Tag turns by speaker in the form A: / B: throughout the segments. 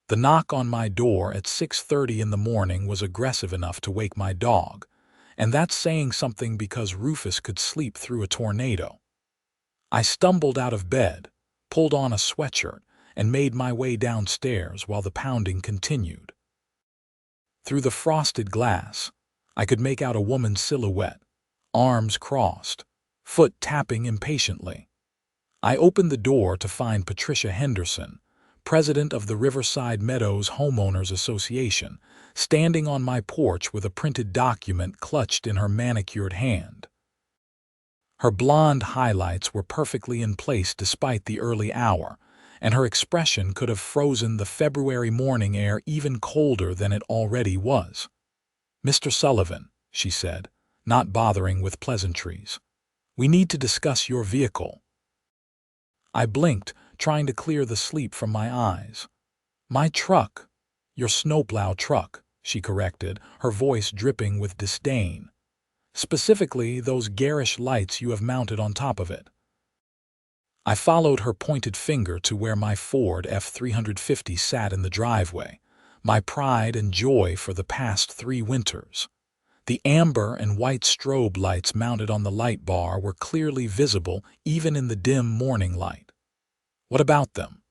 A: The knock on my door at 6:30 in the morning was aggressive enough to wake my dog, and that's saying something because Rufus could sleep through a tornado. I stumbled out of bed, pulled on a sweatshirt, and made my way downstairs while the pounding continued. Through the frosted glass, I could make out a woman's silhouette, arms crossed, foot tapping impatiently. I opened the door to find Patricia Henderson, president of the Riverside Meadows Homeowners Association, standing on my porch with a printed document clutched in her manicured hand. Her blonde highlights were perfectly in place despite the early hour, and her expression could have frozen the February morning air even colder than it already was. "Mr. Sullivan," she said, not bothering with pleasantries, "we need to discuss your vehicle." I blinked, trying to clear the sleep from my eyes. "My truck." "Your snowplow truck," she corrected, her voice dripping with disdain. "Specifically, those garish lights you have mounted on top of it." I followed her pointed finger to where my Ford F-350 sat in the driveway, my pride and joy for the past 3 winters. The amber and white strobe lights mounted on the light bar were clearly visible even in the dim morning light. "What about them?"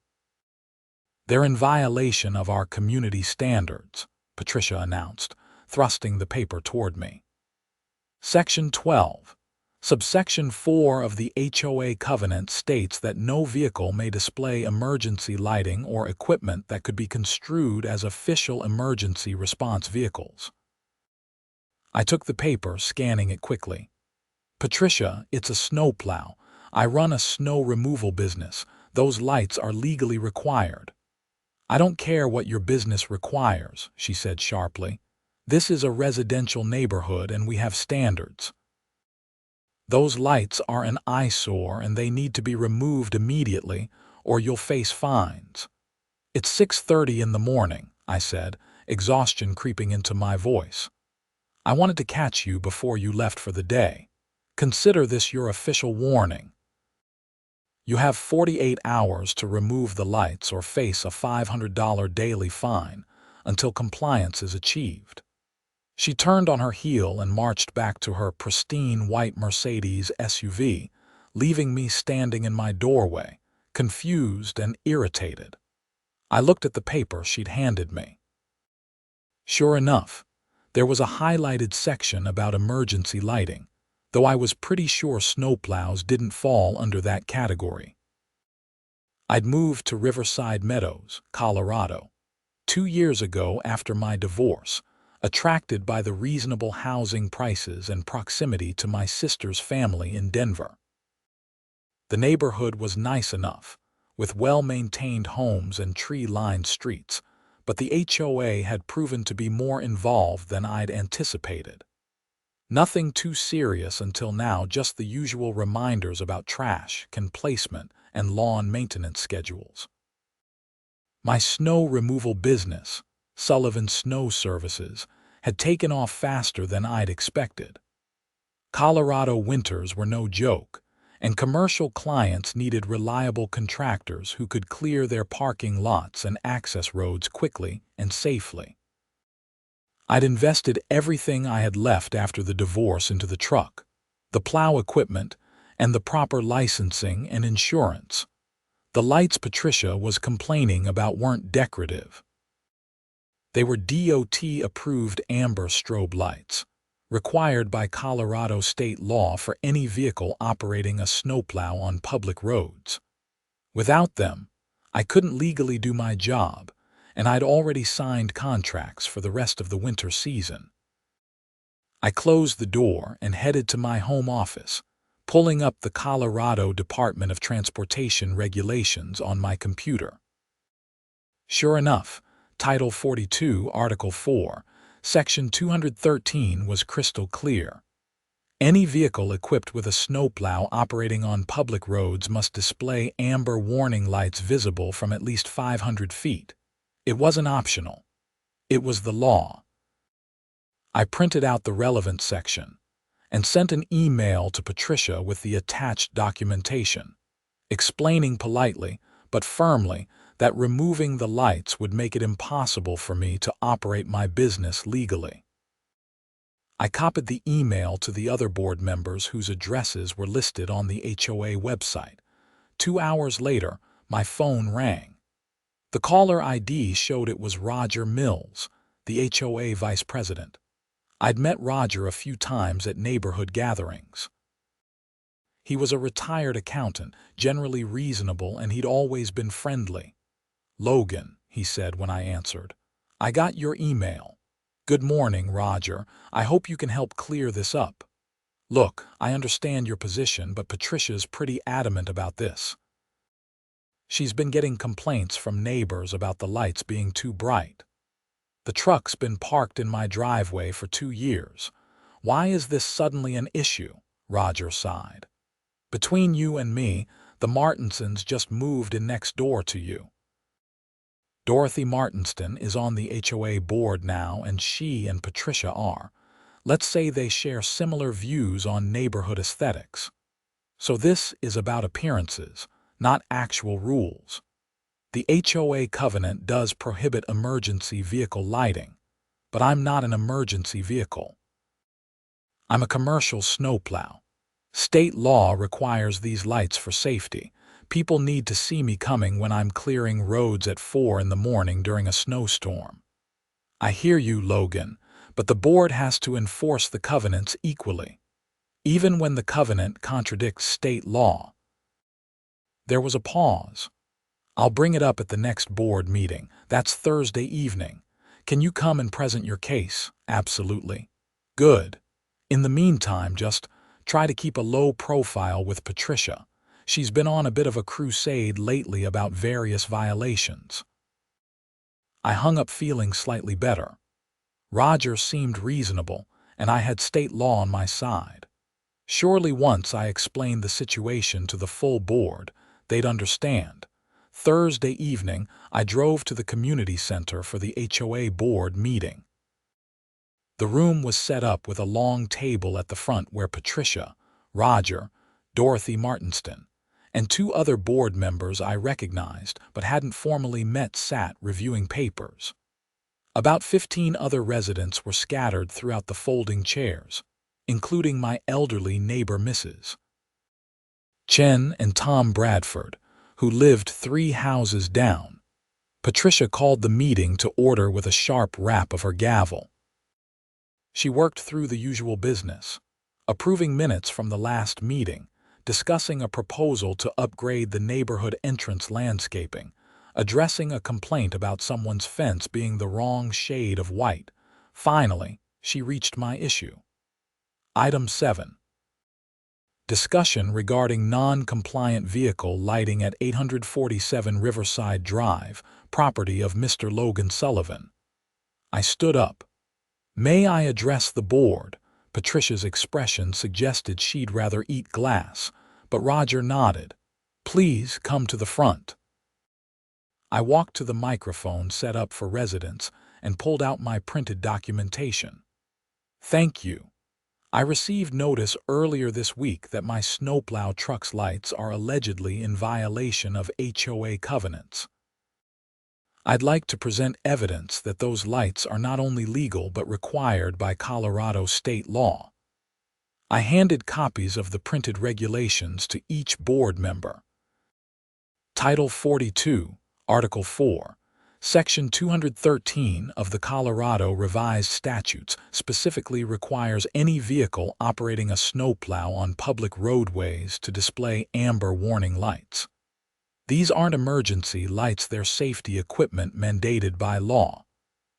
A: "They're in violation of our community standards," Patricia announced, thrusting the paper toward me. Section 12. Subsection 4 of the HOA covenant states that no vehicle may display emergency lighting or equipment that could be construed as official emergency response vehicles. I took the paper, scanning it quickly. "Patricia, it's a snowplow. I run a snow removal business. Those lights are legally required." "I don't care what your business requires," she said sharply. "This is a residential neighborhood and we have standards. Those lights are an eyesore and they need to be removed immediately or you'll face fines." "It's 6:30 in the morning," I said, exhaustion creeping into my voice. "I wanted to catch you before you left for the day. Consider this your official warning. You have 48 hours to remove the lights or face a $500 daily fine until compliance is achieved." She turned on her heel and marched back to her pristine white Mercedes SUV, leaving me standing in my doorway, confused and irritated. I looked at the paper she'd handed me. Sure enough, there was a highlighted section about emergency lighting, though I was pretty sure snowplows didn't fall under that category. I'd moved to Riverside Meadows, Colorado, 2 years ago after my divorce, attracted by the reasonable housing prices and proximity to my sister's family in Denver. The neighborhood was nice enough, with well-maintained homes and tree-lined streets, but the HOA had proven to be more involved than I'd anticipated. Nothing too serious until now, just the usual reminders about trash, can placement, and lawn maintenance schedules. My snow removal business, Sullivan Snow Services, had taken off faster than I'd expected. Colorado winters were no joke, and commercial clients needed reliable contractors who could clear their parking lots and access roads quickly and safely. I'd invested everything I had left after the divorce into the truck, the plow equipment, and the proper licensing and insurance. The lights Patricia was complaining about weren't decorative. They were DOT-approved amber strobe lights, required by Colorado state law for any vehicle operating a snowplow on public roads. Without them, I couldn't legally do my job, and I'd already signed contracts for the rest of the winter season. I closed the door and headed to my home office, pulling up the Colorado Department of Transportation regulations on my computer. Sure enough, Title 42, Article 4, Section 213 was crystal clear. Any vehicle equipped with a snowplow operating on public roads must display amber warning lights visible from at least 500 feet. It wasn't optional. It was the law. I printed out the relevant section and sent an email to Patricia with the attached documentation, explaining politely but firmly that removing the lights would make it impossible for me to operate my business legally. I copied the email to the other board members whose addresses were listed on the HOA website. 2 hours later, my phone rang. The caller ID showed it was Roger Mills, the HOA vice president. I'd met Roger a few times at neighborhood gatherings. He was a retired accountant, generally reasonable, and he'd always been friendly. "Logan," he said when I answered, "I got your email." "Good morning, Roger. I hope you can help clear this up. Look, I understand your position, but Patricia's pretty adamant about this. She's been getting complaints from neighbors about the lights being too bright. The truck's been parked in my driveway for 2 years. Why is this suddenly an issue?" Roger sighed. "Between you and me, the Martinsons just moved in next door to you. Dorothy Martinston is on the HOA board now, and she and Patricia are. Let's say they share similar views on neighborhood aesthetics. So this is about appearances, not actual rules. The HOA covenant does prohibit emergency vehicle lighting, but I'm not an emergency vehicle. I'm a commercial snowplow. State law requires these lights for safety. People need to see me coming when I'm clearing roads at 4 in the morning during a snowstorm." "I hear you, Logan, but the board has to enforce the covenants equally, even when the covenant contradicts state law." There was a pause. "I'll bring it up at the next board meeting. That's Thursday evening. Can you come and present your case?" "Absolutely." "Good. In the meantime, just try to keep a low profile with Patricia. She's been on a bit of a crusade lately about various violations." I hung up feeling slightly better. Roger seemed reasonable, and I had state law on my side. Surely once I explained the situation to the full board, they'd understand. Thursday evening, I drove to the community center for the HOA board meeting. The room was set up with a long table at the front where Patricia, Roger, Dorothy Martinston, and 2 other board members I recognized but hadn't formally met sat reviewing papers. About 15 other residents were scattered throughout the folding chairs, including my elderly neighbor Mrs. Chen and Tom Bradford, who lived 3 houses down. Patricia called the meeting to order with a sharp rap of her gavel. She worked through the usual business, approving minutes from the last meeting, discussing a proposal to upgrade the neighborhood entrance landscaping, addressing a complaint about someone's fence being the wrong shade of white. Finally, she reached my issue. Item 7. Discussion regarding non-compliant vehicle lighting at 847 Riverside Drive, property of Mr. Logan Sullivan. I stood up. "May I address the board?" Patricia's expression suggested she'd rather eat glass, but Roger nodded. "Please come to the front." I walked to the microphone set up for residents and pulled out my printed documentation. "Thank you. I received notice earlier this week that my snowplow truck's lights are allegedly in violation of HOA covenants. I'd like to present evidence that those lights are not only legal but required by Colorado state law." I handed copies of the printed regulations to each board member. Title 42, Article 4, Section 213 of the Colorado Revised Statutes specifically requires any vehicle operating a snowplow on public roadways to display amber warning lights. These aren't emergency lights, they're safety equipment mandated by law.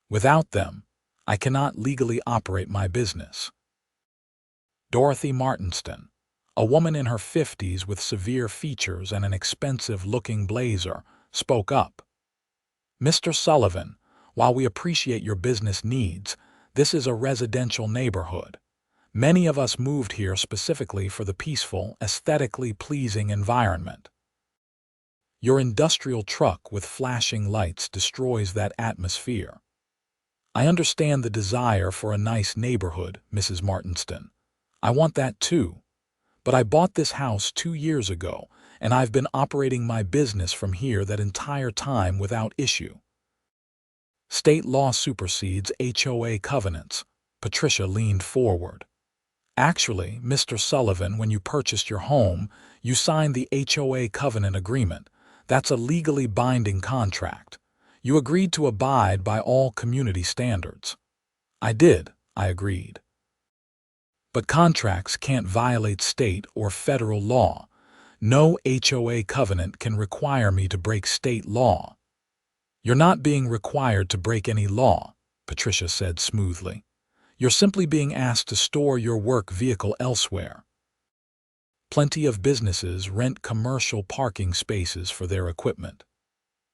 A: Without them, I cannot legally operate my business. Dorothy Martinston, a woman in her 50s with severe features and an expensive-looking blazer, spoke up. "Mr. Sullivan, while we appreciate your business needs, this is a residential neighborhood. Many of us moved here specifically for the peaceful, aesthetically pleasing environment. Your industrial truck with flashing lights destroys that atmosphere. I understand the desire for a nice neighborhood, Mrs. Martinston. I want that too. But I bought this house 2 years ago, and I've been operating my business from here that entire time without issue. State law supersedes HOA covenants. Patricia leaned forward. Actually, Mr. Sullivan, when you purchased your home, you signed the HOA covenant agreement. That's a legally binding contract. You agreed to abide by all community standards. I did, I agreed. But contracts can't violate state or federal law. No HOA covenant can require me to break state law. You're not being required to break any law, Patricia said smoothly. You're simply being asked to store your work vehicle elsewhere. Plenty of businesses rent commercial parking spaces for their equipment.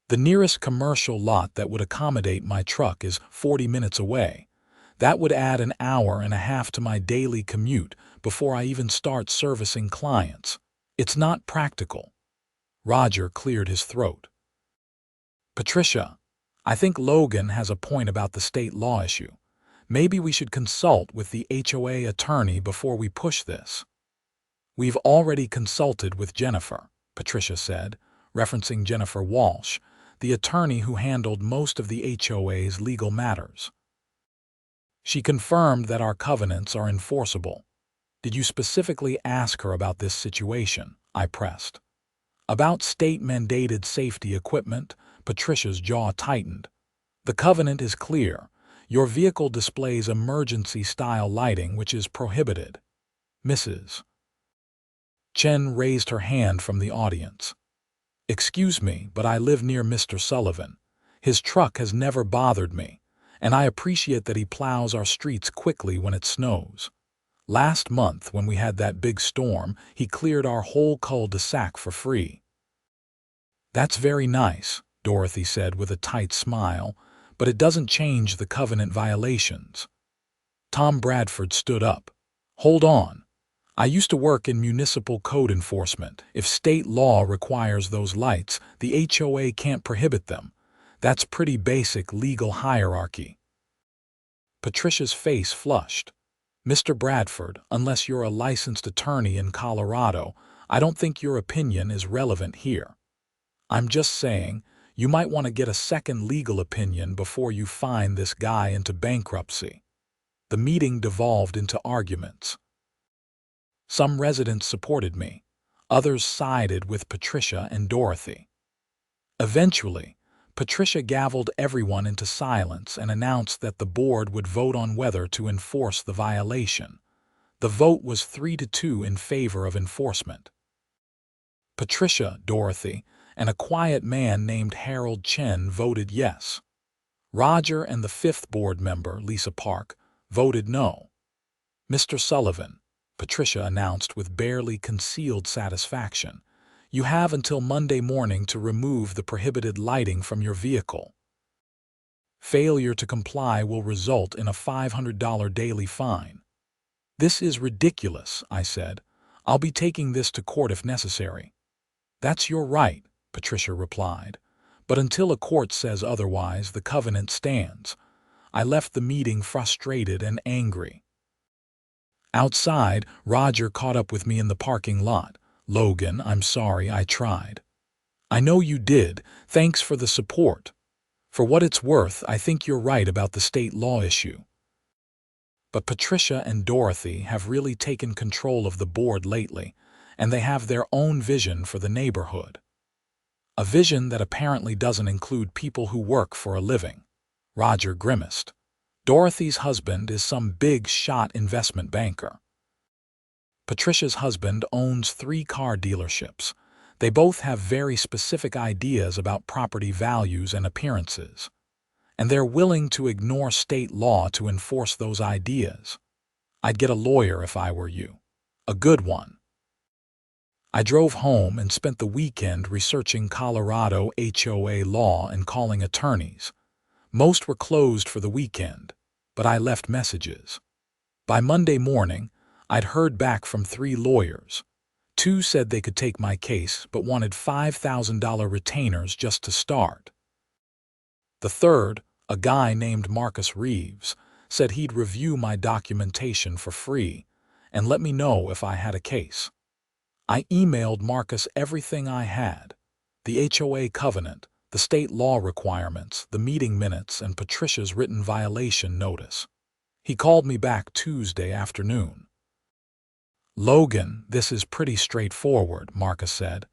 A: The nearest commercial lot that would accommodate my truck is 40 minutes away. That would add an hour and a half to my daily commute before I even start servicing clients. It's not practical. Roger cleared his throat. Patricia, I think Logan has a point about the state law issue. Maybe we should consult with the HOA attorney before we push this. We've already consulted with Jennifer, Patricia said, referencing Jennifer Walsh, the attorney who handled most of the HOA's legal matters. She confirmed that our covenants are enforceable. Did you specifically ask her about this situation? I pressed. About state-mandated safety equipment, Patricia's jaw tightened. The covenant is clear. Your vehicle displays emergency-style lighting, which is prohibited. Mrs. Chen raised her hand from the audience. Excuse me, but I live near Mr. Sullivan. His truck has never bothered me, and I appreciate that he plows our streets quickly when it snows. Last month, when we had that big storm, he cleared our whole cul-de-sac for free. That's very nice, Dorothy said with a tight smile, but it doesn't change the covenant violations. Tom Bradford stood up. Hold on. I used to work in municipal code enforcement. If state law requires those lights, the HOA can't prohibit them. That's pretty basic legal hierarchy. Patricia's face flushed. Mr. Bradford, unless you're a licensed attorney in Colorado, I don't think your opinion is relevant here. I'm just saying, you might want to get a second legal opinion before you fine this guy into bankruptcy. The meeting devolved into arguments. Some residents supported me. Others sided with Patricia and Dorothy. Eventually, Patricia gavelled everyone into silence and announced that the board would vote on whether to enforce the violation. The vote was 3-2 in favor of enforcement. Patricia, Dorothy, and a quiet man named Harold Chen voted yes. Roger and the fifth board member, Lisa Park, voted no. Mr. Sullivan, Patricia announced with barely concealed satisfaction, you have until Monday morning to remove the prohibited lighting from your vehicle. Failure to comply will result in a $500 daily fine. This is ridiculous, I said. I'll be taking this to court if necessary. That's your right, Patricia replied. But until a court says otherwise, the covenant stands. I left the meeting frustrated and angry. Outside, Roger caught up with me in the parking lot. Logan, I'm sorry I tried. I know you did. Thanks for the support. For what it's worth, I think you're right about the state law issue. But Patricia and Dorothy have really taken control of the board lately, and they have their own vision for the neighborhood. A vision that apparently doesn't include people who work for a living. Roger grimaced. Dorothy's husband is some big-shot investment banker. Patricia's husband owns 3 car dealerships. They both have very specific ideas about property values and appearances. And they're willing to ignore state law to enforce those ideas. I'd get a lawyer if I were you. A good one. I drove home and spent the weekend researching Colorado HOA law and calling attorneys. Most were closed for the weekend, but I left messages. By Monday morning, I'd heard back from 3 lawyers. 2 said they could take my case but wanted $5,000 retainers just to start. The third, a guy named Marcus Reeves, said he'd review my documentation for free and let me know if I had a case. I emailed Marcus everything I had: the HOA covenant, the state law requirements, the meeting minutes, and Patricia's written violation notice. He called me back Tuesday afternoon. "Logan, this is pretty straightforward," Marcus said.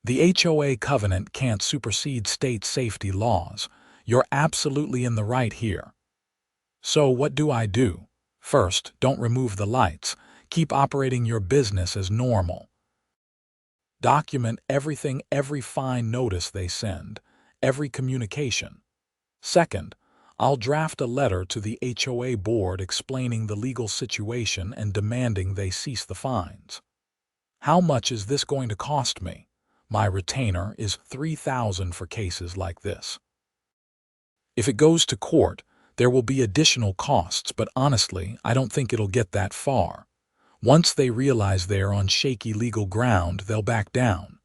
A: "The HOA covenant can't supersede state safety laws. You're absolutely in the right here. So what do I do? First, don't remove the lights. Keep operating your business as normal. Document everything, every fine notice they send, every communication. Second, I'll draft a letter to the HOA board explaining the legal situation and demanding they cease the fines. How much is this going to cost me? My retainer is $3,000 for cases like this. If it goes to court, there will be additional costs, but honestly, I don't think it'll get that far. Once they realize they're on shaky legal ground, they'll back down."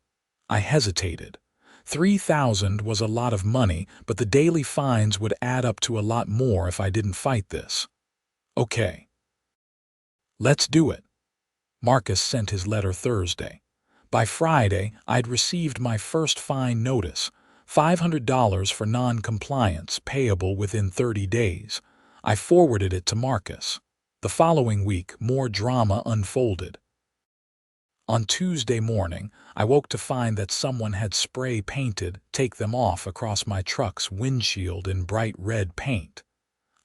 A: I hesitated. $3,000 was a lot of money, but the daily fines would add up to a lot more if I didn't fight this. "Okay. Let's do it." Marcus sent his letter Thursday. By Friday, I'd received my first fine notice, $500 for non-compliance, payable within 30 days. I forwarded it to Marcus. The following week, more drama unfolded. On Tuesday morning, I woke to find that someone had spray painted "Take them off" across my truck's windshield in bright red paint.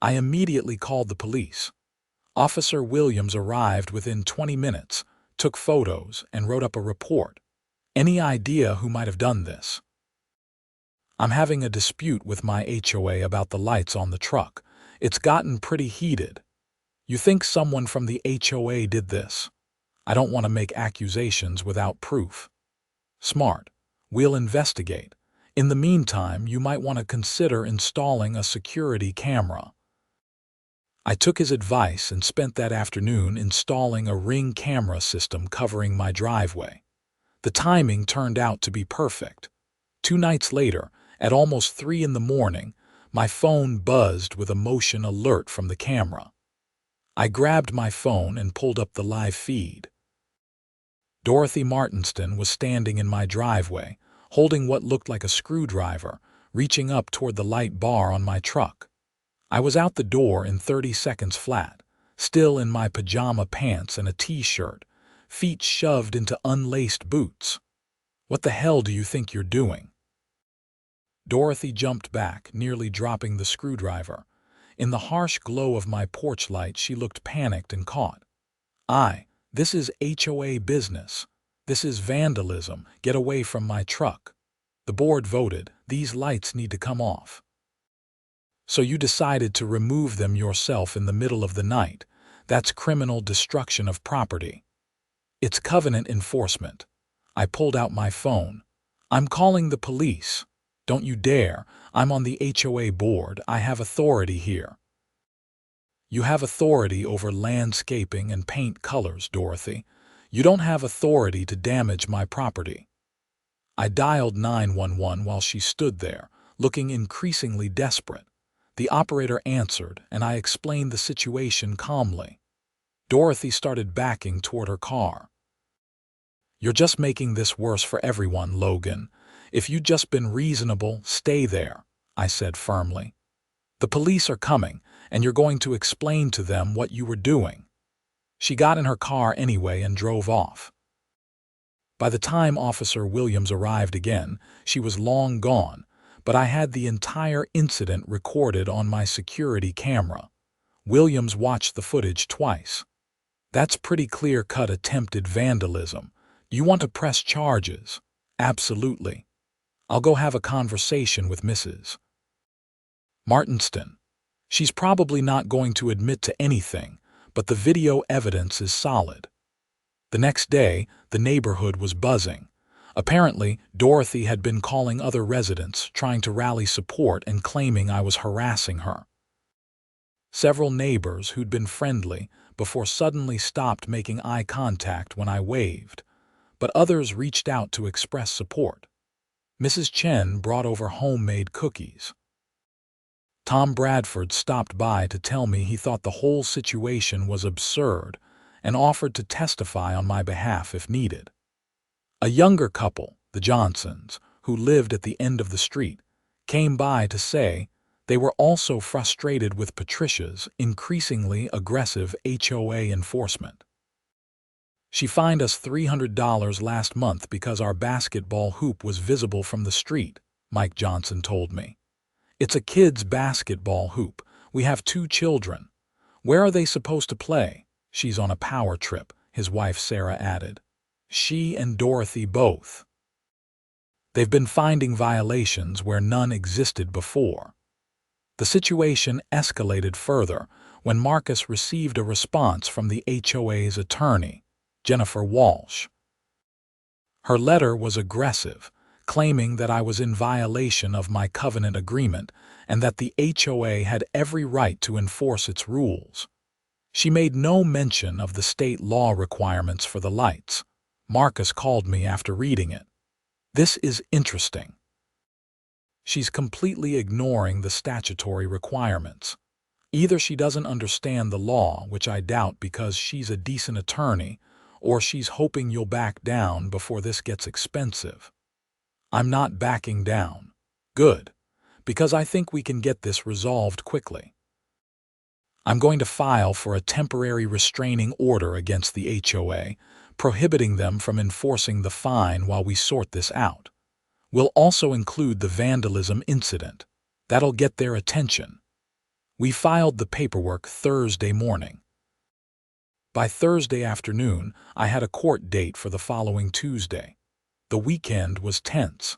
A: I immediately called the police. Officer Williams arrived within 20 minutes, took photos, and wrote up a report. Any idea who might have done this? I'm having a dispute with my HOA about the lights on the truck. It's gotten pretty heated. You think someone from the HOA did this? I don't want to make accusations without proof. Smart. We'll investigate. In the meantime, you might want to consider installing a security camera. I took his advice and spent that afternoon installing a Ring camera system covering my driveway. The timing turned out to be perfect. 2 nights later, at almost 3 in the morning, my phone buzzed with a motion alert from the camera. I grabbed my phone and pulled up the live feed. Dorothy Martinston was standing in my driveway, holding what looked like a screwdriver, reaching up toward the light bar on my truck. I was out the door in 30 seconds flat, still in my pajama pants and a t-shirt, feet shoved into unlaced boots. "What the hell do you think you're doing?" Dorothy jumped back, nearly dropping the screwdriver. In the harsh glow of my porch light, she looked panicked and caught. This is HOA business. This is vandalism. Get away from my truck." The board voted, "These lights need to come off." "So you decided to remove them yourself in the middle of the night. That's criminal destruction of property." "It's covenant enforcement." I pulled out my phone. "I'm calling the police." "Don't you dare. I'm on the HOA board. I have authority here." "You have authority over landscaping and paint colors, Dorothy. You don't have authority to damage my property." I dialed 911 while she stood there, looking increasingly desperate. The operator answered, and I explained the situation calmly. Dorothy started backing toward her car. "You're just making this worse for everyone, Logan. If you'd just been reasonable, stay there," I said firmly. "The police are coming, and you're going to explain to them what you were doing." She got in her car anyway and drove off. By the time Officer Williams arrived again, she was long gone, but I had the entire incident recorded on my security camera. Williams watched the footage twice. "That's pretty clear-cut attempted vandalism. You want to press charges?" "Absolutely. I'll go have a conversation with Mrs. Martinston. She's probably not going to admit to anything, but the video evidence is solid." The next day, the neighborhood was buzzing. Apparently, Dorothy had been calling other residents, trying to rally support and claiming I was harassing her. Several neighbors who'd been friendly before suddenly stopped making eye contact when I waved, but others reached out to express support. Mrs. Chen brought over homemade cookies. Tom Bradford stopped by to tell me he thought the whole situation was absurd and offered to testify on my behalf if needed. A younger couple, the Johnsons, who lived at the end of the street, came by to say they were also frustrated with Patricia's increasingly aggressive HOA enforcement. She fined us $300 last month because our basketball hoop was visible from the street, Mike Johnson told me. It's a kid's basketball hoop. We have 2 children. Where are they supposed to play? She's on a power trip, his wife Sarah added. She and Dorothy both. They've been finding violations where none existed before. The situation escalated further when Marcus received a response from the HOA's attorney, Jennifer Walsh. Her letter was aggressive, claiming that I was in violation of my covenant agreement and that the HOA had every right to enforce its rules. She made no mention of the state law requirements for the lights. Marcus called me after reading it. This is interesting. She's completely ignoring the statutory requirements. Either she doesn't understand the law, which I doubt because she's a decent attorney, or she's hoping you'll back down before this gets expensive. I'm not backing down. Good, because I think we can get this resolved quickly. I'm going to file for a temporary restraining order against the HOA, prohibiting them from enforcing the fine while we sort this out. We'll also include the vandalism incident. That'll get their attention. We filed the paperwork Thursday morning. By Thursday afternoon, I had a court date for the following Tuesday. The weekend was tense.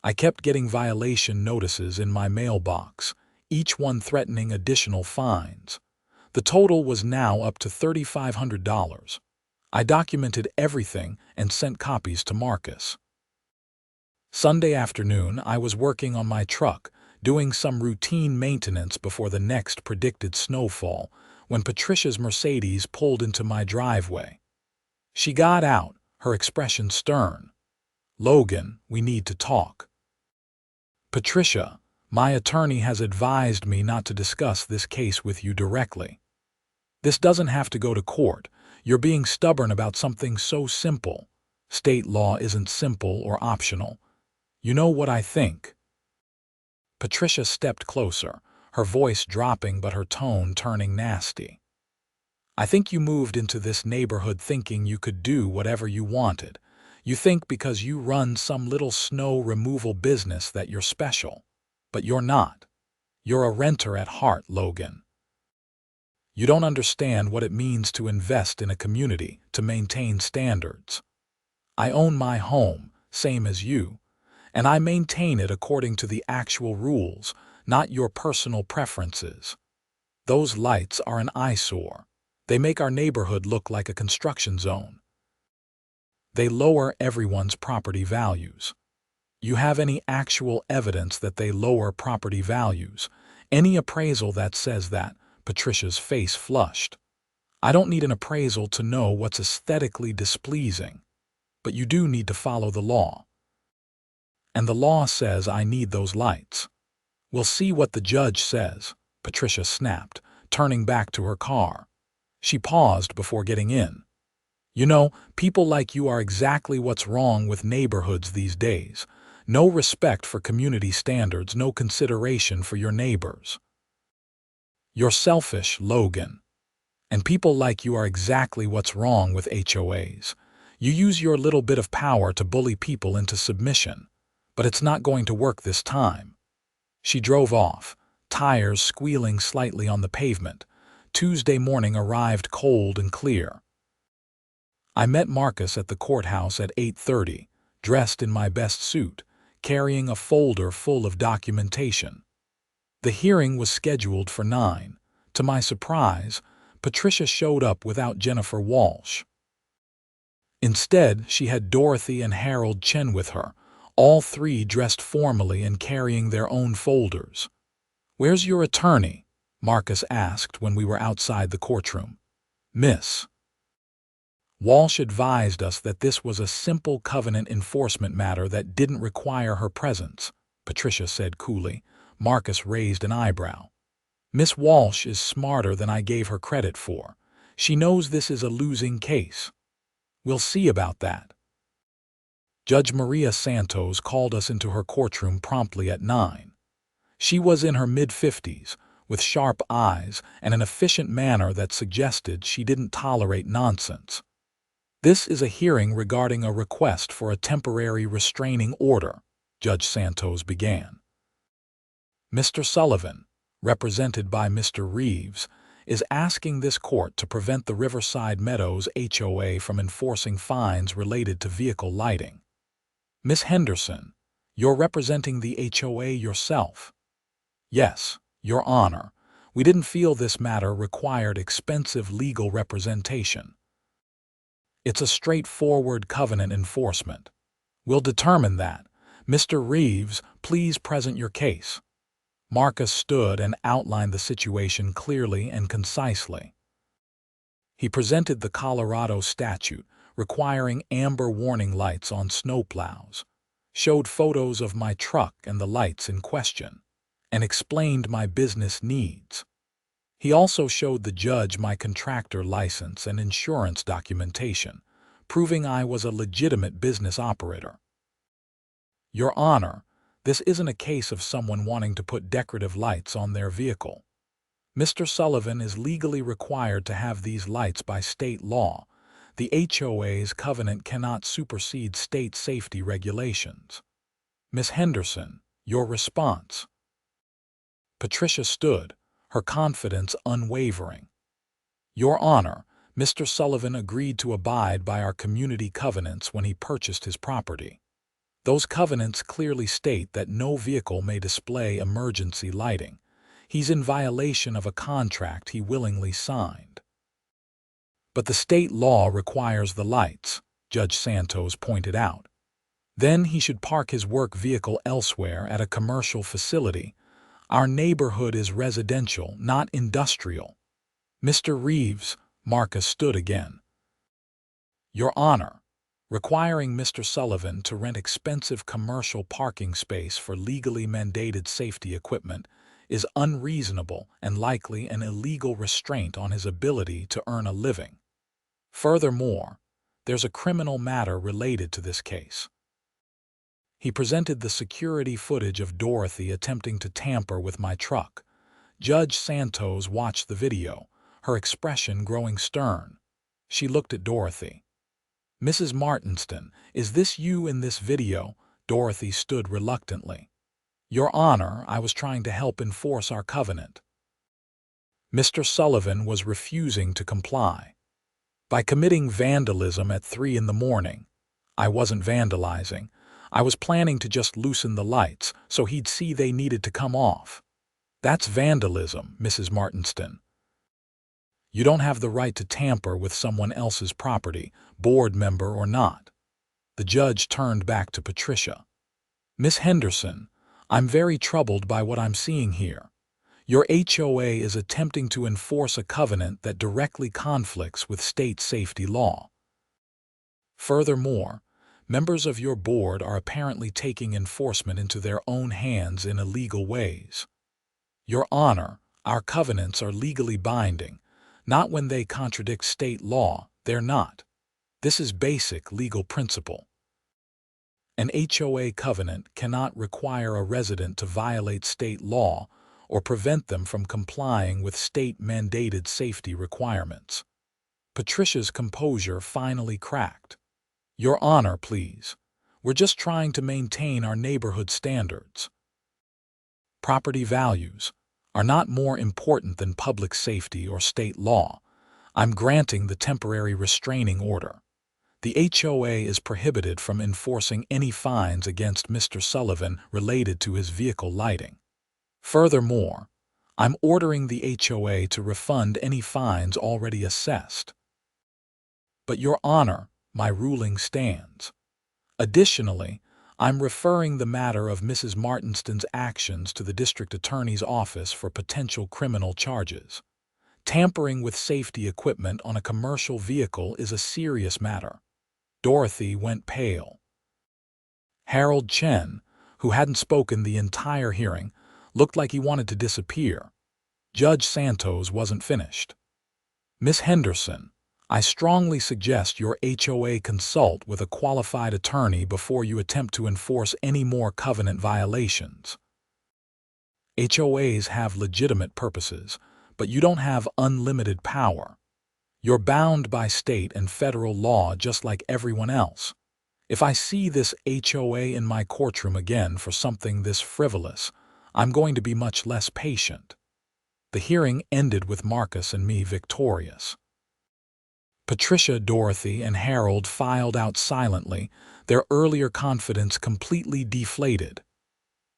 A: I kept getting violation notices in my mailbox, each one threatening additional fines. The total was now up to $3,500. I documented everything and sent copies to Marcus. Sunday afternoon, I was working on my truck, doing some routine maintenance before the next predicted snowfall, when Patricia's Mercedes pulled into my driveway. She got out, her expression stern. "Logan, we need to talk." "Patricia, my attorney has advised me not to discuss this case with you directly. This doesn't have to go to court. You're being stubborn about something so simple. State law isn't simple or optional. You know what I think." Patricia stepped closer, her voice dropping but her tone turning nasty. "I think you moved into this neighborhood thinking you could do whatever you wanted. You think because you run some little snow removal business that you're special. But you're not. You're a renter at heart, Logan. You don't understand what it means to invest in a community, to maintain standards. I own my home, same as you, and I maintain it according to the actual rules, not your personal preferences. Those lights are an eyesore. They make our neighborhood look like a construction zone. They lower everyone's property values. You have any actual evidence that they lower property values? Any appraisal that says that?" Patricia's face flushed. "I don't need an appraisal to know what's aesthetically displeasing. But you do need to follow the law. And the law says I need those lights. We'll see what the judge says," Patricia snapped, turning back to her car. She paused before getting in. "You know, people like you are exactly what's wrong with neighborhoods these days. No respect for community standards, no consideration for your neighbors. You're selfish, Logan. And people like you are exactly what's wrong with HOAs. You use your little bit of power to bully people into submission. But it's not going to work this time." She drove off, tires squealing slightly on the pavement. Tuesday morning arrived cold and clear. I met Marcus at the courthouse at 8:30, dressed in my best suit, carrying a folder full of documentation. The hearing was scheduled for 9. To my surprise, Patricia showed up without Jennifer Walsh. Instead, she had Dorothy and Harold Chen with her, all 3 dressed formally and carrying their own folders. "Where's your attorney?" Marcus asked when we were outside the courtroom. "Miss Walsh advised us that this was a simple covenant enforcement matter that didn't require her presence," Patricia said coolly. Marcus raised an eyebrow. "Miss Walsh is smarter than I gave her credit for. She knows this is a losing case. We'll see about that." Judge Maria Santos called us into her courtroom promptly at 9. She was in her mid-50s, with sharp eyes and an efficient manner that suggested she didn't tolerate nonsense. "This is a hearing regarding a request for a temporary restraining order," Judge Santos began. "Mr. Sullivan, represented by Mr. Reeves, is asking this court to prevent the Riverside Meadows HOA from enforcing fines related to vehicle lighting. Miss Henderson, you're representing the HOA yourself?" "Yes, Your Honor. We didn't feel this matter required expensive legal representation. It's a straightforward covenant enforcement. We'll determine that. Mr. Reeves, please present your case." Marcus stood and outlined the situation clearly and concisely. He presented the Colorado statute requiring amber warning lights on snowplows, showed photos of my truck and the lights in question, and explained my business needs. He also showed the judge my contractor license and insurance documentation, proving I was a legitimate business operator. "Your Honor, this isn't a case of someone wanting to put decorative lights on their vehicle. Mr. Sullivan is legally required to have these lights by state law. The HOA's covenant cannot supersede state safety regulations. Miss Henderson, your response." Patricia stood, her confidence unwavering. "Your Honor, Mr. Sullivan agreed to abide by our community covenants when he purchased his property. Those covenants clearly state that no vehicle may display emergency lighting. He's in violation of a contract he willingly signed." "But the state law requires the lights," Judge Santos pointed out. "Then he should park his work vehicle elsewhere at a commercial facility. Our neighborhood is residential, not industrial." "Mr. Reeves," Marcus stood again. "Your Honor, requiring Mr. Sullivan to rent expensive commercial parking space for legally mandated safety equipment is unreasonable and likely an illegal restraint on his ability to earn a living. Furthermore, there's a criminal matter related to this case." He presented the security footage of Dorothy attempting to tamper with my truck. Judge Santos watched the video, her expression growing stern. She looked at Dorothy. "Mrs. Martinston, is this you in this video?" Dorothy stood reluctantly. "Your Honor, I was trying to help enforce our covenant." Mr. Sullivan was refusing to comply. "By committing vandalism at 3 in the morning. I wasn't vandalizing. I was planning to just loosen the lights so he'd see they needed to come off." "That's vandalism, Mrs. Martinston. You don't have the right to tamper with someone else's property, board member or not." The judge turned back to Patricia. "Miss Henderson, I'm very troubled by what I'm seeing here. Your HOA is attempting to enforce a covenant that directly conflicts with state safety law. Furthermore, members of your board are apparently taking enforcement into their own hands in illegal ways. Your Honor, our covenants are legally binding. Not when they contradict state law, they're not. This is basic legal principle. An HOA covenant cannot require a resident to violate state law or prevent them from complying with state-mandated safety requirements." Patricia's composure finally cracked. "Your Honor, please. We're just trying to maintain our neighborhood standards. Property values are not more important than public safety or state law. I'm granting the temporary restraining order. The HOA is prohibited from enforcing any fines against Mr. Sullivan related to his vehicle lighting. Furthermore, I'm ordering the HOA to refund any fines already assessed. But Your Honor, my ruling stands. Additionally, I'm referring the matter of Mrs. Martinston's actions to the District Attorney's Office for potential criminal charges. Tampering with safety equipment on a commercial vehicle is a serious matter." Dorothy went pale. Harold Chen, who hadn't spoken the entire hearing, looked like he wanted to disappear. Judge Santos wasn't finished. "Miss Henderson, I strongly suggest your HOA consult with a qualified attorney before you attempt to enforce any more covenant violations. HOAs have legitimate purposes, but you don't have unlimited power. You're bound by state and federal law just like everyone else. If I see this HOA in my courtroom again for something this frivolous, I'm going to be much less patient. The hearing ended with Marcus and me victorious. Patricia, Dorothy, and Harold filed out silently, their earlier confidence completely deflated.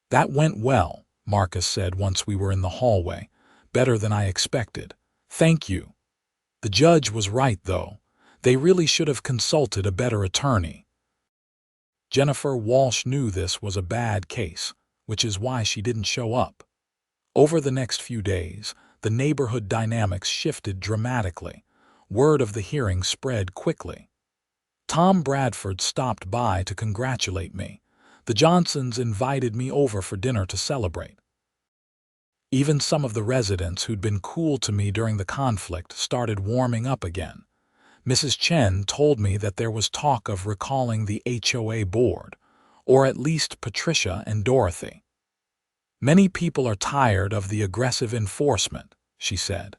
A: "That went well," Marcus said once we were in the hallway. "Better than I expected. Thank you." The judge was right, though. They really should have consulted a better attorney. Jennifer Walsh knew this was a bad case, which is why she didn't show up. Over the next few days, the neighborhood dynamics shifted dramatically. Word of the hearing spread quickly. Tom Bradford stopped by to congratulate me. The Johnsons invited me over for dinner to celebrate. Even some of the residents who'd been cool to me during the conflict started warming up again. Mrs. Chen told me that there was talk of recalling the HOA board, or at least Patricia and Dorothy. "Many people are tired of the aggressive enforcement," she said.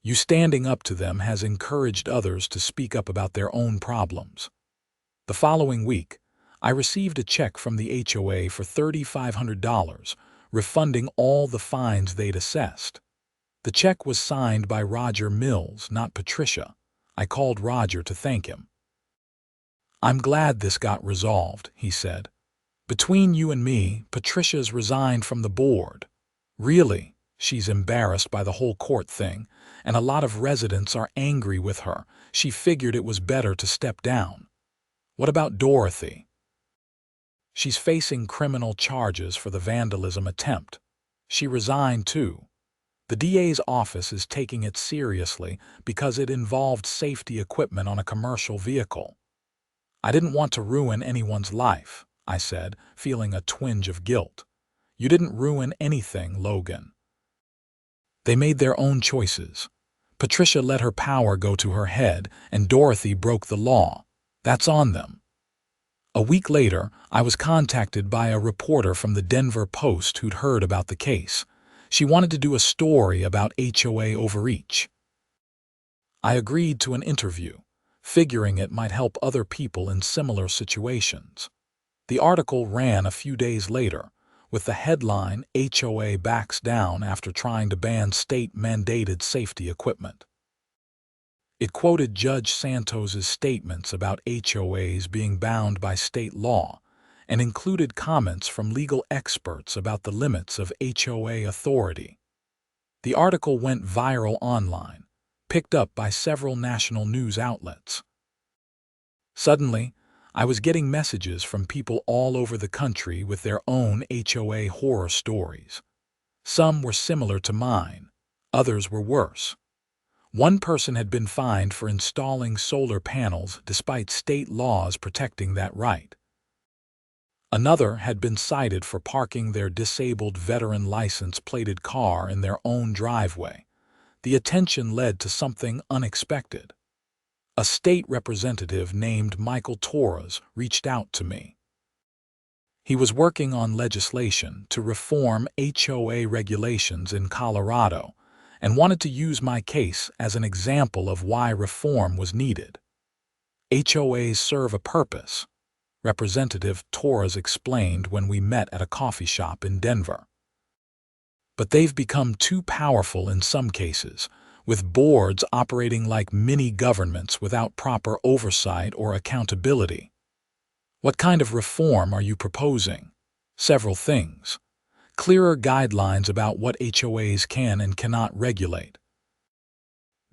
A: "You standing up to them has encouraged others to speak up about their own problems." The following week, I received a check from the HOA for $3,500, refunding all the fines they'd assessed. The check was signed by Roger Mills, not Patricia. I called Roger to thank him. "I'm glad this got resolved," he said. "Between you and me, Patricia's resigned from the board. Really, she's embarrassed by the whole court thing, and a lot of residents are angry with her. She figured it was better to step down." "What about Dorothy?" "She's facing criminal charges for the vandalism attempt. She resigned too. The DA's office is taking it seriously because it involved safety equipment on a commercial vehicle." "I didn't want to ruin anyone's life," I said, feeling a twinge of guilt. "You didn't ruin anything, Logan." "They made their own choices. Patricia let her power go to her head, and Dorothy broke the law. That's on them." A week later, I was contacted by a reporter from the Denver Post who'd heard about the case. She wanted to do a story about HOA overreach. I agreed to an interview, figuring it might help other people in similar situations. The article ran a few days later, with the headline, "HOA Backs Down After Trying to Ban State-Mandated Safety Equipment." It quoted Judge Santos's statements about HOAs being bound by state law, and included comments from legal experts about the limits of HOA authority. The article went viral online, picked up by several national news outlets. Suddenly, I was getting messages from people all over the country with their own HOA horror stories. Some were similar to mine, others were worse. One person had been fined for installing solar panels despite state laws protecting that right. Another had been cited for parking their disabled veteran license-plated car in their own driveway. The attention led to something unexpected. A state representative named Michael Torres reached out to me. He was working on legislation to reform HOA regulations in Colorado and wanted to use my case as an example of why reform was needed. "HOAs serve a purpose," Representative Torres explained when we met at a coffee shop in Denver. "But they've become too powerful in some cases, with boards operating like mini-governments without proper oversight or accountability." "What kind of reform are you proposing?" "Several things. Clearer guidelines about what HOAs can and cannot regulate.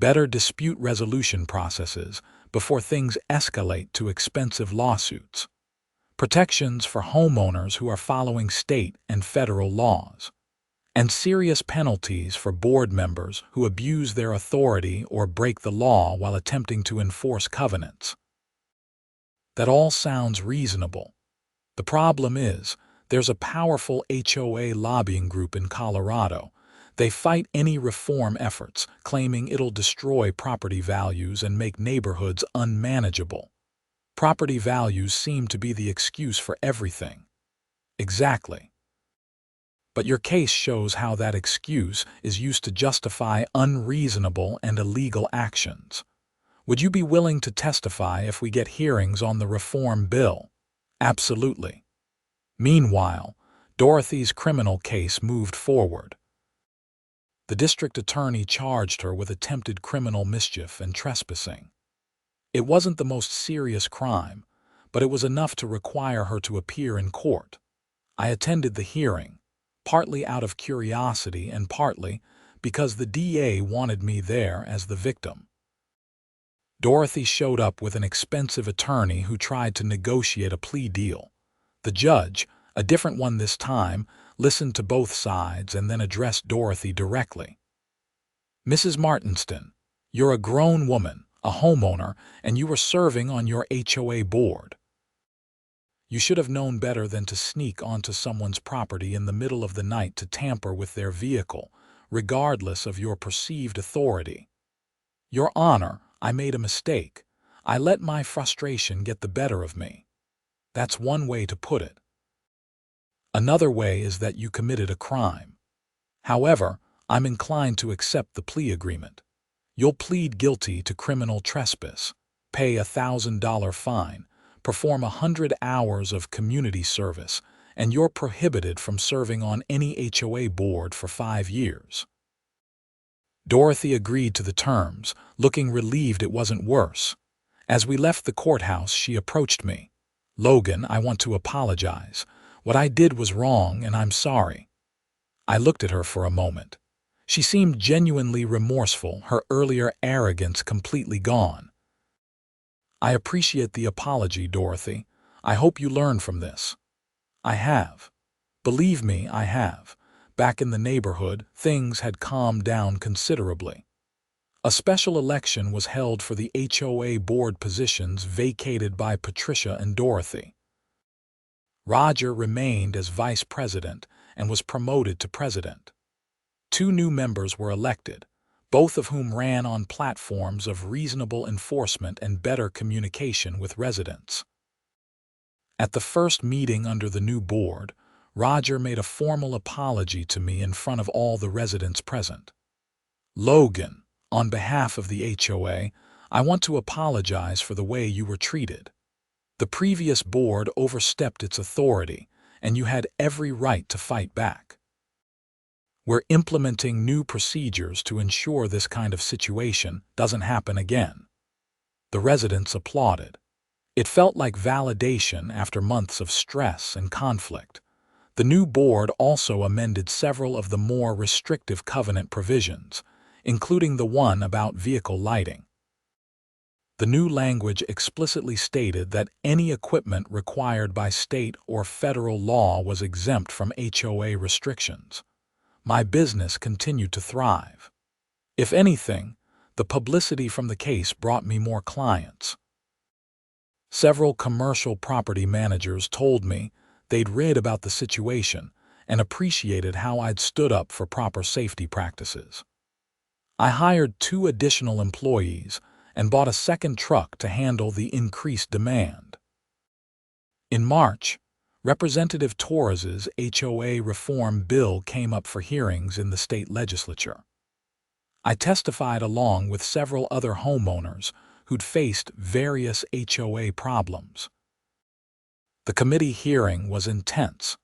A: Better dispute resolution processes before things escalate to expensive lawsuits. Protections for homeowners who are following state and federal laws. And serious penalties for board members who abuse their authority or break the law while attempting to enforce covenants." That all sounds reasonable. The problem is, there's a powerful HOA lobbying group in Colorado They fight any reform efforts, claiming it'll destroy property values and make neighborhoods unmanageable. Property values seem to be the excuse for everything. Exactly. But your case shows how that excuse is used to justify unreasonable and illegal actions. Would you be willing to testify if we get hearings on the reform bill? Absolutely. Meanwhile, Dorothy's criminal case moved forward. The district attorney charged her with attempted criminal mischief and trespassing. It wasn't the most serious crime, but it was enough to require her to appear in court. I attended the hearing, partly out of curiosity and partly because the DA wanted me there as the victim. Dorothy showed up with an expensive attorney who tried to negotiate a plea deal. The judge, a different one this time, listened to both sides and then addressed Dorothy directly. "Mrs. Martinston, you're a grown woman, a homeowner, and you were serving on your HOA board. You should have known better than to sneak onto someone's property in the middle of the night to tamper with their vehicle, regardless of your perceived authority. Your Honor, I made a mistake. I let my frustration get the better of me. That's one way to put it. Another way is that you committed a crime. However, I'm inclined to accept the plea agreement. You'll plead guilty to criminal trespass, pay a $1,000 fine, perform 100 hours of community service, and you're prohibited from serving on any HOA board for 5 years. Dorothy agreed to the terms, looking relieved it wasn't worse. As we left the courthouse, she approached me. "Logan, I want to apologize. What I did was wrong, and I'm sorry." I looked at her for a moment. She seemed genuinely remorseful, her earlier arrogance completely gone. "I appreciate the apology, Dorothy. I hope you learned from this." "I have. Believe me, I have." Back in the neighborhood, things had calmed down considerably. A special election was held for the HOA board positions vacated by Patricia and Dorothy. Roger remained as vice president and was promoted to president. 2 new members were elected, both of whom ran on platforms of reasonable enforcement and better communication with residents. At the first meeting under the new board, Roger made a formal apology to me in front of all the residents present. "Logan, on behalf of the HOA, I want to apologize for the way you were treated. The previous board overstepped its authority, and you had every right to fight back. We're implementing new procedures to ensure this kind of situation doesn't happen again." The residents applauded. It felt like validation after months of stress and conflict. The new board also amended several of the more restrictive covenant provisions, including the one about vehicle lighting. The new language explicitly stated that any equipment required by state or federal law was exempt from HOA restrictions. My business continued to thrive. If anything, the publicity from the case brought me more clients. Several commercial property managers told me they'd read about the situation and appreciated how I'd stood up for proper safety practices. I hired 2 additional employees and bought a second truck to handle the increased demand. In March, Representative Torres's HOA reform bill came up for hearings in the state legislature. I testified along with several other homeowners who'd faced various HOA problems. The committee hearing was intense,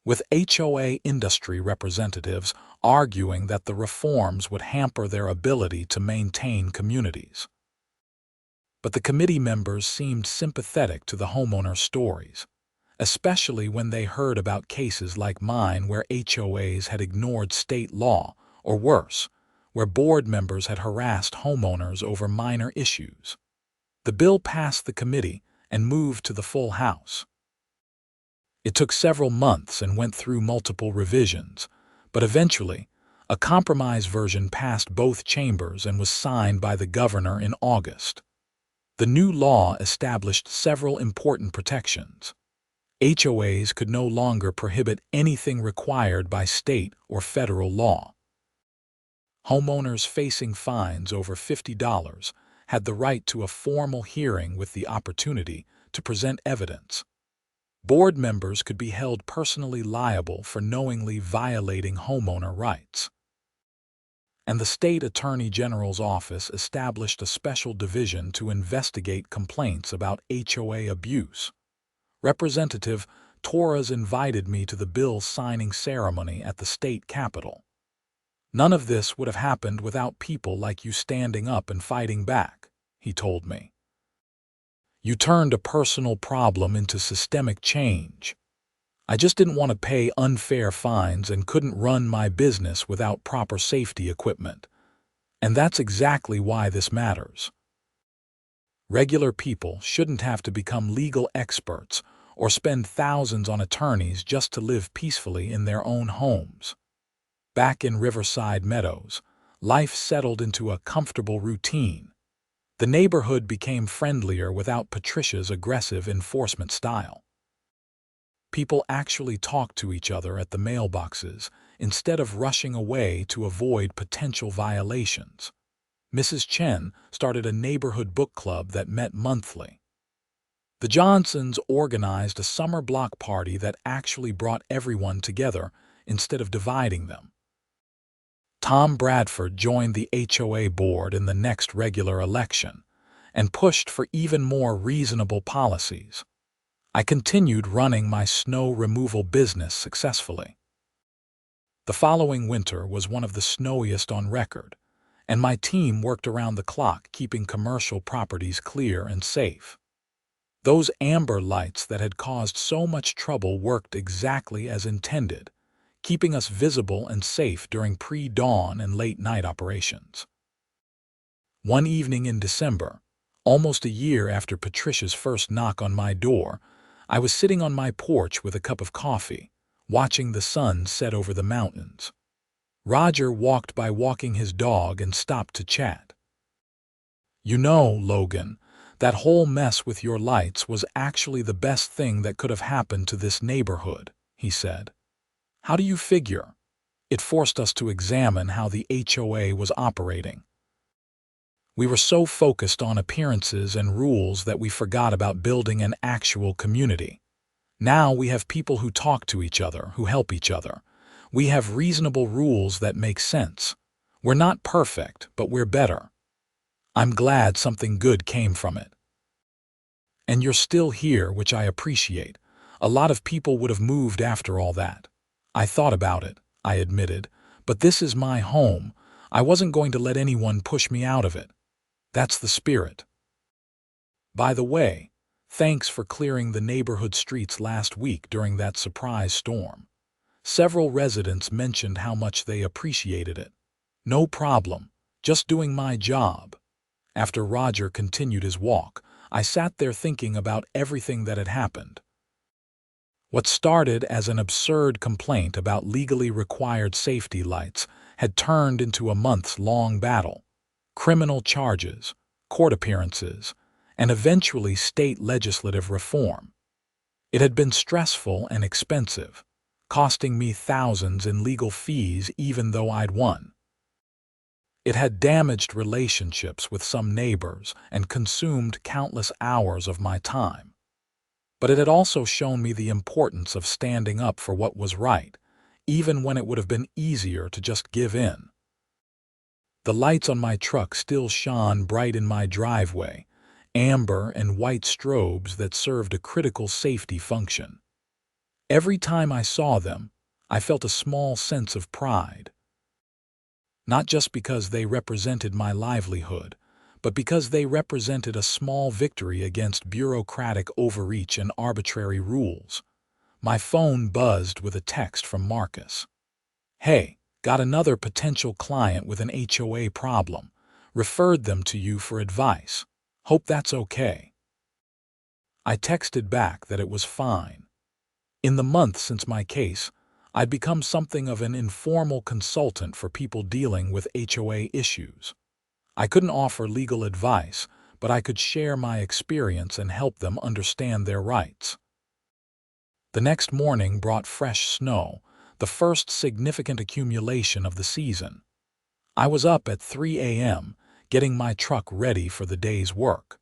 A: with HOA industry representatives arguing that the reforms would hamper their ability to maintain communities. But the committee members seemed sympathetic to the homeowner stories, especially when they heard about cases like mine where HOAs had ignored state law, or worse, where board members had harassed homeowners over minor issues. The bill passed the committee and moved to the full House. It took several months and went through multiple revisions, but eventually, a compromise version passed both chambers and was signed by the governor in August. The new law established several important protections. HOAs could no longer prohibit anything required by state or federal law. Homeowners facing fines over $50 had the right to a formal hearing with the opportunity to present evidence. Board members could be held personally liable for knowingly violating homeowner rights. And the state attorney general's office established a special division to investigate complaints about HOA abuse. Representative Torres invited me to the bill signing ceremony at the state capitol. "None of this would have happened without people like you standing up and fighting back," he told me. "You turned a personal problem into systemic change. I just didn't want to pay unfair fines and couldn't run my business without proper safety equipment. And that's exactly why this matters. Regular people shouldn't have to become legal experts or spend thousands on attorneys just to live peacefully in their own homes." Back in Riverside Meadows, life settled into a comfortable routine. The neighborhood became friendlier without Patricia's aggressive enforcement style. People actually talked to each other at the mailboxes instead of rushing away to avoid potential violations. Mrs. Chen started a neighborhood book club that met monthly. The Johnsons organized a summer block party that actually brought everyone together instead of dividing them. Tom Bradford joined the HOA board in the next regular election and pushed for even more reasonable policies. I continued running my snow removal business successfully. The following winter was one of the snowiest on record, and my team worked around the clock keeping commercial properties clear and safe. Those amber lights that had caused so much trouble worked exactly as intended, keeping us visible and safe during pre-dawn and late-night operations. One evening in December, almost a year after Patricia's first knock on my door, I was sitting on my porch with a cup of coffee, watching the sun set over the mountains. Roger walked by walking his dog and stopped to chat. "You know, Logan, that whole mess with your lights was actually the best thing that could have happened to this neighborhood," he said. "How do you figure? It forced us to examine how the HOA was operating. We were so focused on appearances and rules that we forgot about building an actual community. Now we have people who talk to each other, who help each other. We have reasonable rules that make sense. We're not perfect, but we're better. I'm glad something good came from it. And you're still here, which I appreciate. A lot of people would have moved after all that. I thought about it," I admitted, "but this is my home. I wasn't going to let anyone push me out of it. That's the spirit. By the way, thanks for clearing the neighborhood streets last week during that surprise storm. Several residents mentioned how much they appreciated it." "No problem. Just doing my job." After Roger continued his walk, I sat there thinking about everything that had happened. What started as an absurd complaint about legally required safety lights had turned into a months-long battle. Criminal charges, court appearances, and eventually state legislative reform. It had been stressful and expensive, costing me thousands in legal fees even though I'd won. It had damaged relationships with some neighbors and consumed countless hours of my time. But it had also shown me the importance of standing up for what was right, even when it would have been easier to just give in. The lights on my truck still shone bright in my driveway, amber and white strobes that served a critical safety function. Every time I saw them, I felt a small sense of pride. Not just because they represented my livelihood, but because they represented a small victory against bureaucratic overreach and arbitrary rules. My phone buzzed with a text from Marcus. "Hey, got another potential client with an HOA problem. Referred them to you for advice. Hope that's okay." I texted back that it was fine. In the month since my case, I'd become something of an informal consultant for people dealing with HOA issues. I couldn't offer legal advice, but I could share my experience and help them understand their rights. The next morning brought fresh snow, the first significant accumulation of the season. I was up at 3 a.m., getting my truck ready for the day's work.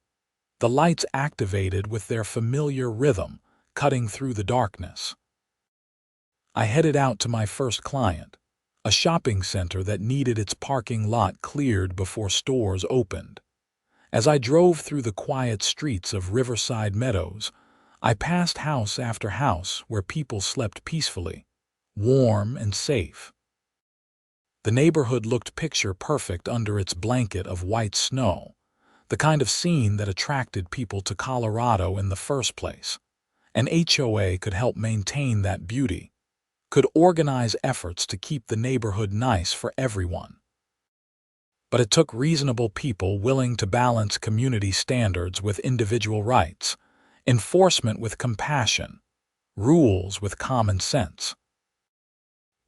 A: The lights activated with their familiar rhythm, cutting through the darkness. I headed out to my first client, a shopping center that needed its parking lot cleared before stores opened. As I drove through the quiet streets of Riverside Meadows, I passed house after house where people slept peacefully, warm and safe. The neighborhood looked picture-perfect under its blanket of white snow, the kind of scene that attracted people to Colorado in the first place. An HOA could help maintain that beauty, could organize efforts to keep the neighborhood nice for everyone. But it took reasonable people willing to balance community standards with individual rights, enforcement with compassion, rules with common sense.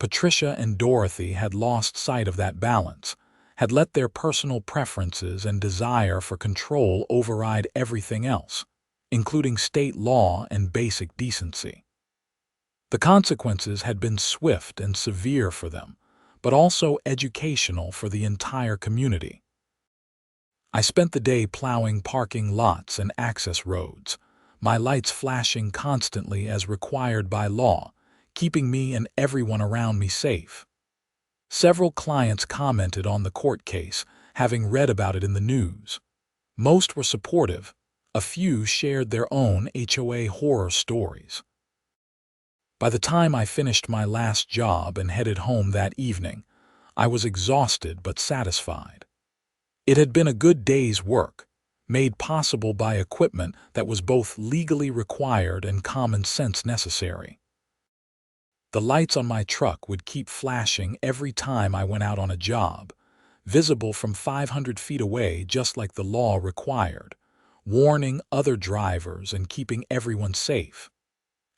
A: Patricia and Dorothy had lost sight of that balance, had let their personal preferences and desire for control override everything else, including state law and basic decency. The consequences had been swift and severe for them, but also educational for the entire community. I spent the day plowing parking lots and access roads, my lights flashing constantly as required by law, keeping me and everyone around me safe. Several clients commented on the court case, having read about it in the news. Most were supportive. A few shared their own HOA horror stories. By the time I finished my last job and headed home that evening, I was exhausted but satisfied. It had been a good day's work, made possible by equipment that was both legally required and common sense necessary. The lights on my truck would keep flashing every time I went out on a job, visible from 500 feet away just like the law required, warning other drivers and keeping everyone safe.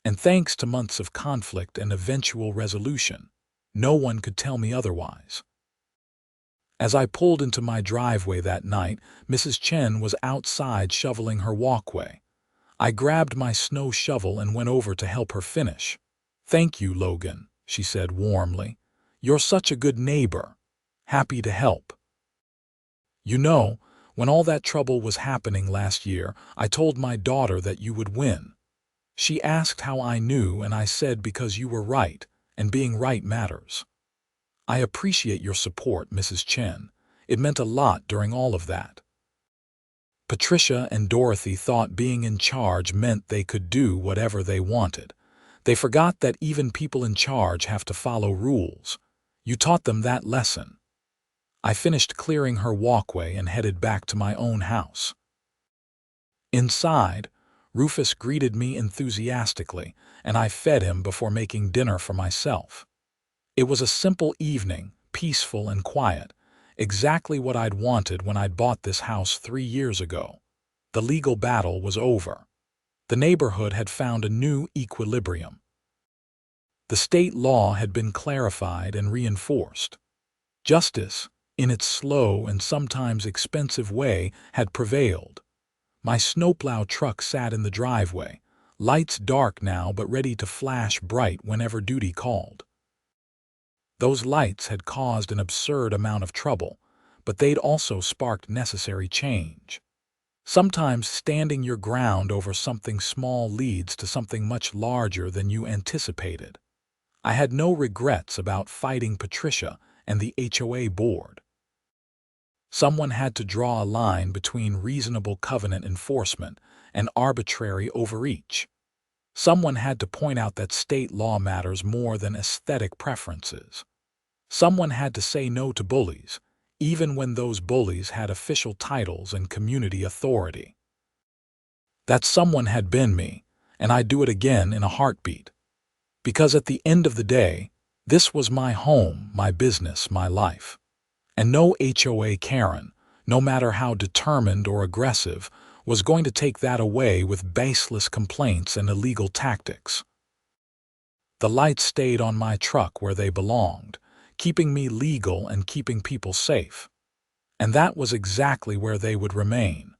A: And thanks to months of conflict and eventual resolution, no one could tell me otherwise. As I pulled into my driveway that night, Mrs. Chen was outside shoveling her walkway. I grabbed my snow shovel and went over to help her finish. "Thank you, Logan," she said warmly. "You're such a good neighbor. Happy to help." "You know, when all that trouble was happening last year, I told my daughter that you would win. She asked how I knew, and I said because you were right, and being right matters. I appreciate your support, Mrs. Chen. It meant a lot during all of that." Patricia and Dorothy thought being in charge meant they could do whatever they wanted. They forgot that even people in charge have to follow rules. You taught them that lesson. I finished clearing her walkway and headed back to my own house. Inside, Rufus greeted me enthusiastically, and I fed him before making dinner for myself. It was a simple evening, peaceful and quiet, exactly what I'd wanted when I'd bought this house 3 years ago. The legal battle was over. The neighborhood had found a new equilibrium. The state law had been clarified and reinforced. Justice, in its slow and sometimes expensive way, had prevailed. My snowplow truck sat in the driveway, lights dark now but ready to flash bright whenever duty called. Those lights had caused an absurd amount of trouble, but they'd also sparked necessary change. Sometimes standing your ground over something small leads to something much larger than you anticipated. I had no regrets about fighting Patricia and the HOA board. Someone had to draw a line between reasonable covenant enforcement and arbitrary overreach. Someone had to point out that state law matters more than aesthetic preferences. Someone had to say no to bullies, even when those bullies had official titles and community authority. That someone had been me, and I'd do it again in a heartbeat. Because at the end of the day, this was my home, my business, my life. And no HOA Karen, no matter how determined or aggressive, was going to take that away with baseless complaints and illegal tactics. The lights stayed on my truck where they belonged, keeping me legal and keeping people safe. And that was exactly where they would remain.